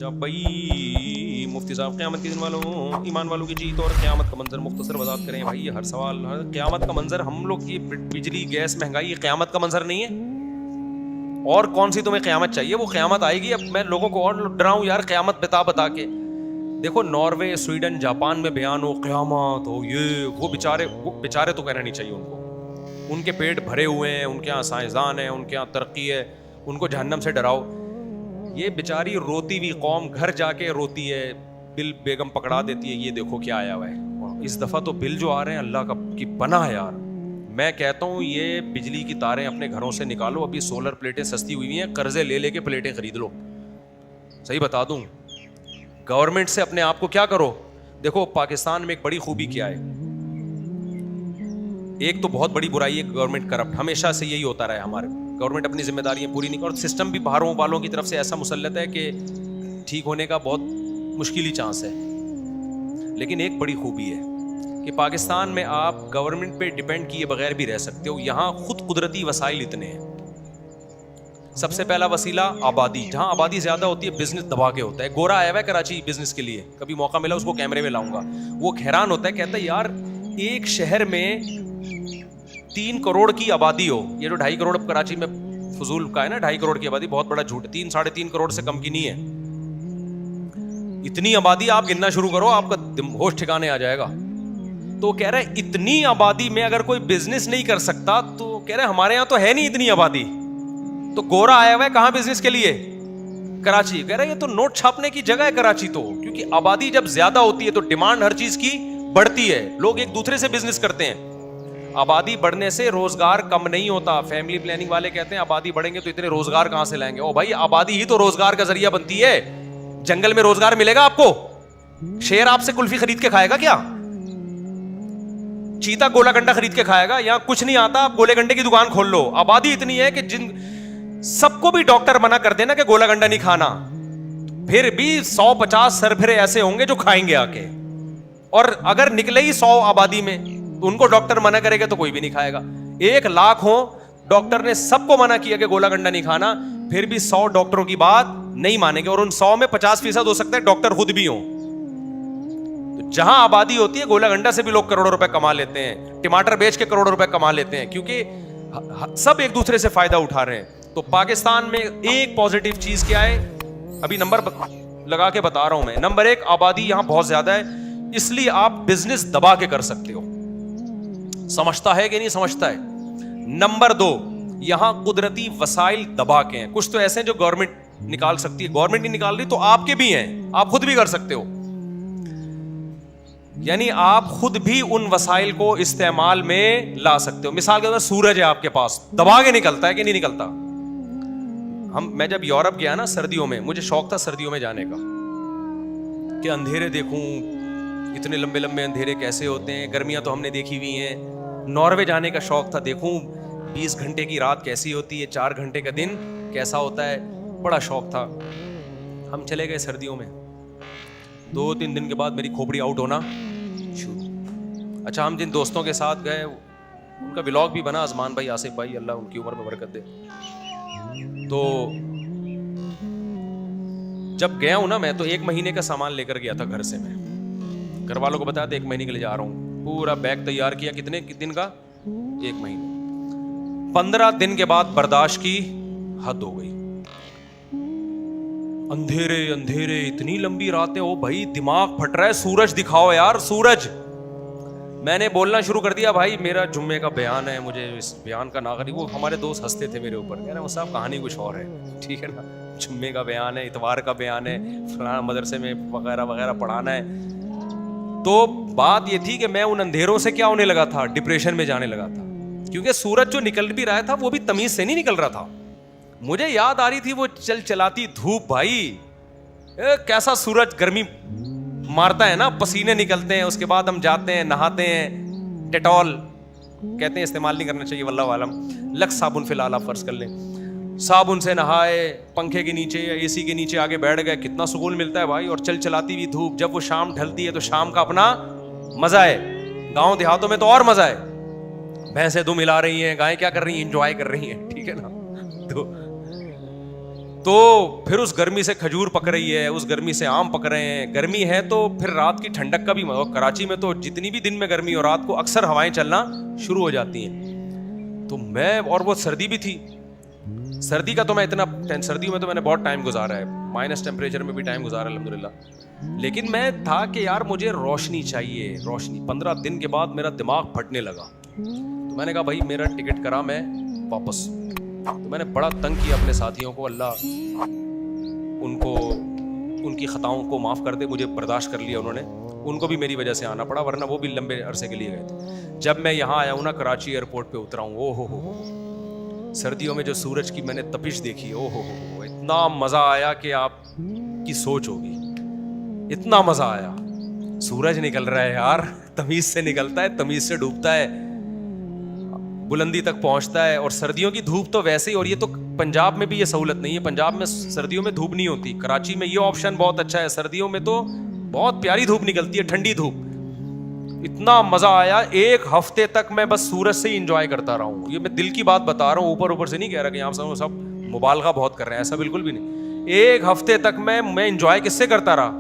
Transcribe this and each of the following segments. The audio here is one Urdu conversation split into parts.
جب بھائی مفتی صاحب قیامت کے دن والوں ایمان والوں کی جیت اور قیامت کا منظر مختصر وضاحت کریں بھائی. یہ ہر سوال قیامت کا منظر ہم لوگ کی بجلی گیس مہنگائی یہ قیامت کا منظر نہیں ہے. اور کون سی تمہیں قیامت چاہیے؟ وہ قیامت آئے گی. اب میں لوگوں کو اور ڈراؤں یار قیامت بتا کے. دیکھو ناروے سویڈن جاپان میں بیان ہو قیامت ہو یہ وہ بیچارے تو کہنا نہیں چاہیے ان کو. ان کے پیٹ بھرے ہوئے ہیں, ان کے یہاں سائنسدان ہیں, ان کے یہاں ترقی ہے, ان کو جہنم سے ڈراؤ. یہ بیچاری روتی ہوئی قوم گھر جا کے روتی ہے, بل بیگم پکڑا دیتی ہے یہ دیکھو کیا آیا ہوا ہے. اس دفعہ تو بل جو آ رہے ہیں اللہ کا کی پناہ ہے یار. میں کہتا ہوں یہ بجلی کی تاریں اپنے گھروں سے نکالو. ابھی سولر پلیٹیں سستی ہوئی ہیں, قرضے لے کے پلیٹیں خرید لو. صحیح بتا دوں, گورنمنٹ سے اپنے آپ کو کیا کرو. دیکھو پاکستان میں ایک بڑی خوبی کیا ہے, ایک تو بہت بڑی برائی ہے گورنمنٹ کرپٹ. ہمیشہ سے یہی ہوتا رہا ہے. ہمارے گورنمنٹ اپنی ذمہ داریاں پوری نہیں کر, اور سسٹم بھی باہروں والوں کی طرف سے ایسا مسلط ہے کہ ٹھیک ہونے کا بہت مشکل ہی چانس ہے. لیکن ایک بڑی خوبی ہے کہ پاکستان میں آپ گورنمنٹ پہ ڈیپینڈ کیے بغیر بھی رہ سکتے ہو. یہاں خود قدرتی وسائل اتنے ہیں. سب سے پہلا وسیلہ آبادی. جہاں آبادی زیادہ ہوتی ہے بزنس دبا کے ہوتا ہے. گورا آیا ہوا ہے کراچی بزنس کے لیے, کبھی موقع ملا اس کو کیمرے میں لاؤں گا. وہ حیران ہوتا ہے, کہتا ہے یار ایک شہر میں 3 کروڑ کی آبادی ہو. یہ جو 2.5 کروڑ کراچی میں فضول کا ہے نا, 2.5 کروڑ کی آبادی بہت بڑا جھوٹ. 3-3.5 کروڑ سے کم کی نہیں ہے. اتنی آبادی آپ گننا شروع کرو آپ کا ہوش ٹھکانے آ جائے گا. تو کہہ رہے اتنی آبادی میں اگر کوئی بزنس نہیں کر سکتا تو کہہ رہے ہمارے یہاں تو ہے نہیں اتنی آبادی. تو گورا آیا ہوا ہے کہاں بزنس کے لیے؟ کراچی. کہہ رہے یہ تو نوٹ چھاپنے کی جگہ ہے کراچی تو, کیونکہ آبادی جب زیادہ ہوتی ہے تو ڈیمانڈ ہر چیز کی بڑھتی ہے. لوگ ایک دوسرے سے بزنس کرتے ہیں. آبادی بڑھنے سے روزگار کم نہیں ہوتا. فیملی پلاننگ والے کہتے ہیں آبادی بڑھیں گے تو اتنے روزگار کہاں سے لائیں گے. او بھائی آبادی ہی تو روزگار کا ذریعہ بنتی ہے. جنگل میں روزگار ملے گا آپ کو؟ شیر آپ سے کلفی خرید کے کھائے گا کیا؟ چیتا گولا گنڈا خرید کے کھائے گا؟ یہاں کچھ نہیں آتا, آپ گولے گنڈے کی دکان کھول لو. آبادی اتنی ہے کہ سب کو بھی ڈاکٹر منع کر دینا کہ گولا گنڈا نہیں کھانا, پھر بھی 150 سربھرے ایسے ہوں گے جو کھائیں گے آ کے. اور اگر نکلے ہی 100 آبادی میں تو ان کو ڈاکٹر منع کرے گا تو کوئی بھی نہیں کھائے گا. 1 لاکھ ہو, ڈاکٹر نے سب کو منع کیا کہ گولا گنڈا نہیں کھانا, پھر بھی 100 ڈاکٹروں کی بات نہیں مانیں گے. اور ان 100 میں 50% ہو سکتا ہے ڈاکٹر خود بھی ہوں. تو جہاں آبادی ہوتی ہے گولا گنڈا سے بھی لوگ کروڑوں روپے کما لیتے ہیں, ٹماٹر بیچ کے کروڑوں روپے کما لیتے ہیں, کیونکہ سب ایک دوسرے سے فائدہ اٹھا رہے ہیں. تو پاکستان میں ایک پازیٹیو چیز کیا ہے, ابھی نمبر لگا کے بتا رہا ہوں میں. نمبر 1 آبادی یہاں بہت زیادہ ہے, اس لیے آپ بزنس دبا کے کر سکتے ہو. سمجھتا ہے کہ نہیں سمجھتا ہے؟ نمبر 2 یہاں قدرتی وسائل دبا کے ہیں. کچھ تو ایسے ہیں جو گورنمنٹ نکال سکتی ہے, گورنمنٹ نہیں نکال رہی تو آپ کے بھی ہیں, آپ خود بھی کر سکتے ہو. یعنی آپ خود بھی ان وسائل کو استعمال میں لا سکتے ہو. مثال کے طور پر سورج ہے آپ کے پاس, دبا کے نکلتا ہے کہ نہیں نکلتا؟ میں جب یورپ گیا نا سردیوں میں, مجھے شوق تھا سردیوں میں جانے کا کہ اندھیرے دیکھوں, اتنے لمبے لمبے اندھیرے کیسے ہوتے ہیں. گرمیاں تو ہم نے دیکھی ہوئی ہیں. ناروے جانے کا شوق تھا, دیکھوں 20 گھنٹے کی رات کیسی ہوتی ہے, 4 گھنٹے کا دن کیسا ہوتا ہے. بڑا شوق تھا. ہم چلے گئے سردیوں میں, 2-3 دن کے بعد میری کھوپڑی آؤٹ ہونا شروع. اچھا ہم جن دوستوں کے ساتھ گئے ان کا ولاگ بھی بنا, ازمان بھائی, آصف بھائی, اللہ ان کی عمر میں برکت دے. تو جب گیا ہوں نا میں, تو 1 مہینے کا سامان لے کر گیا تھا گھر سے. میں گھر والوں کو بتایا تھا 1 مہینے کے لیے جا رہا ہوں. پورا بیگ تیار کیا. کتنے دن کا؟ 1 مہینے. 15 دن کے بعد برداشت کی حد ہو گئی. اندھیرے اندھیرے, اتنی لمبی راتیں. ہو بھائی دماغ پھٹ رہا ہے, سورج دکھاؤ یار سورج. میں نے بولنا شروع کر دیا, بھائی میرا جمعے کا بیان ہے, مجھے اس بیان کا ناغری. وہ ہمارے دوست ہنستے تھے میرے اوپر, کہہ رہے ہیں صاحب کہانی کچھ اور ہے, ٹھیک ہے نا, جمعے کا بیان ہے, اتوار کا بیان ہے, فلاں مدرسے میں وغیرہ وغیرہ پڑھانا ہے. تو بات یہ تھی کہ میں ان اندھیروں سے کیا ہونے لگا تھا, ڈپریشن میں جانے لگا تھا. کیونکہ سورج جو نکل بھی رہا تھا وہ بھی تمیز سے نہیں نکل رہا تھا. مجھے یاد آ رہی تھی وہ چلاتی دھوپ. بھائی کیسا سورج گرمی مارتا ہے نا, پسینے نکلتے ہیں. اس کے بعد ہم جاتے ہیں نہاتے ہیں, ڈیٹول کہتے ہیں استعمال نہیں کرنا چاہیے واللہ عالم, لکس صابن فی الحال آپ فرض کر لیں, صابن سے نہائے, پنکھے کے نیچے یا اے سی کے نیچے آگے بیٹھ گئے, کتنا سکون ملتا ہے بھائی. اور چلاتی ہوئی دھوپ, جب وہ شام ڈھلتی ہے تو شام کا اپنا مزہ ہے. گاؤں دیہاتوں میں تو اور مزہ ہے, بھینسیں دم ہلا رہی ہیں, گائیں کیا کر رہی ہیں, انجوائے کر رہی ہیں, ٹھیک ہے نا. تو تو پھر اس گرمی سے کھجور پک رہی ہے, اس گرمی سے آم پک رہے ہیں. گرمی ہے تو پھر رات کی ٹھنڈک کا بھی, کراچی میں تو جتنی بھی دن میں گرمی ہو رات کو اکثر ہوائیں چلنا شروع ہو جاتی ہیں. تو میں, اور وہ سردی بھی تھی, سردی کا تو میں اتنا, سردیوں میں تو میں نے بہت ٹائم گزارا ہے, مائنس ٹیمپریچر میں بھی ٹائم گزارا ہے الحمدللہ. لیکن میں تھا کہ یار مجھے روشنی چاہیے, روشنی. 15 دن کے بعد میرا دماغ پھٹنے لگا. تو میں نے کہا بھائی میرا ٹکٹ کرا میں واپس. تو میں نے بڑا تنگ کیا اپنے ساتھیوں کو, اللہ ان کو ان کی خطاؤں کو معاف کر دے, مجھے برداشت کر لیا انہوں نے. ان کو بھی میری وجہ سے آنا پڑا, ورنہ وہ بھی لمبے عرصے کے لیے گئے تھے. جب میں یہاں آیا ہوں نا کراچی ایئرپورٹ پہ اترا ہوں, او ہو سردیوں میں جو سورج کی میں نے تپش دیکھی, او ہو اتنا مزہ آیا کہ آپ کی سوچ ہوگی, اتنا مزہ آیا. سورج نکل رہا ہے یار, تمیز سے نکلتا ہے, تمیز سے ڈوبتا ہے, بلندی تک پہنچتا ہے. اور سردیوں کی دھوپ تو ویسے ہی, اور یہ تو پنجاب میں بھی یہ سہولت نہیں ہے, پنجاب میں سردیوں میں دھوپ نہیں ہوتی. کراچی میں یہ آپشن بہت اچھا ہے, سردیوں میں تو بہت پیاری دھوپ نکلتی ہے, ٹھنڈی دھوپ. اتنا مزہ آیا, 1 ہفتے تک میں بس سورج سے ہی انجوائے کرتا رہا ہوں. یہ میں دل کی بات بتا رہا ہوں, اوپر سے نہیں کہہ رہا کہ یہاں سب مبالغہ بہت کر رہے ہیں, ایسا بالکل بھی نہیں. 1 ہفتے تک میں انجوائے کس سے کرتا رہا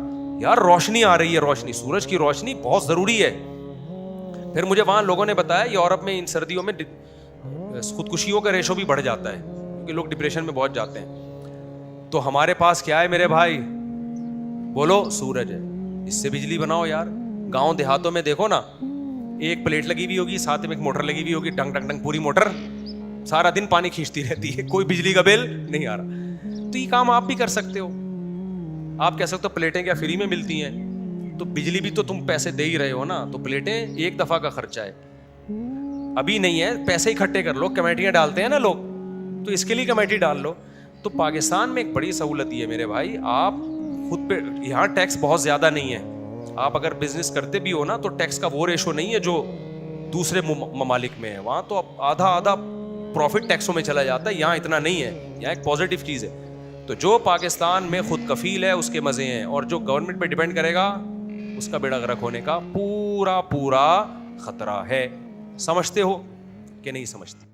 یار, روشنی آ رہی ہے, روشنی, سورج کی روشنی بہت ضروری ہے. پھر مجھے وہاں لوگوں نے بتایا یورپ میں ان سردیوں میں خودکشیوں کا ریشو بھی بڑھ جاتا ہے, کیونکہ لوگ ڈپریشن میں بہت جاتے ہیں. تو ہمارے پاس کیا ہے میرے بھائی, بولو سورج ہے, اس سے بجلی بناؤ یار. گاؤں دیہاتوں میں دیکھو نا, ایک پلیٹ لگی ہوئی ہوگی, ساتھ میں ایک موٹر لگی ہوئی ہوگی, ڈنگ ڈنگ ڈنگ پوری موٹر سارا دن پانی کھینچتی رہتی ہے, کوئی بجلی کا بل نہیں آ رہا. تو یہ کام آپ بھی کر سکتے ہو. آپ کہہ سکتے ہو پلیٹیں کیا فری میں ملتی ہیں, تو بجلی بھی تو تم پیسے دے ہی رہے ہو نا, تو پلیٹیں ایک دفعہ کا خرچہ ہے, ابھی نہیں ہے, پیسے اکٹھے کر لو. کمیٹیاں ڈالتے ہیں نا لوگ, تو اس کے لیے کمیٹی ڈال لو. تو پاکستان میں ایک بڑی سہولت یہ ہے میرے بھائی, آپ خود پہ, یہاں ٹیکس بہت زیادہ نہیں ہے. آپ اگر بزنس کرتے بھی ہو نا تو ٹیکس کا وہ ریشو نہیں ہے جو دوسرے ممالک میں ہے. وہاں تو آدھا پروفٹ ٹیکسوں میں چلا جاتا ہے, یہاں اتنا نہیں ہے, یہاں ایک پازیٹیو چیز ہے. تو جو پاکستان میں خود کفیل ہے اس کے مزے ہیں, اور جو گورنمنٹ پہ ڈیپینڈ کرے گا اس کا بیڑا غرق ہونے کا پورا خطرہ ہے. سمجھتے ہو کہ نہیں سمجھتے؟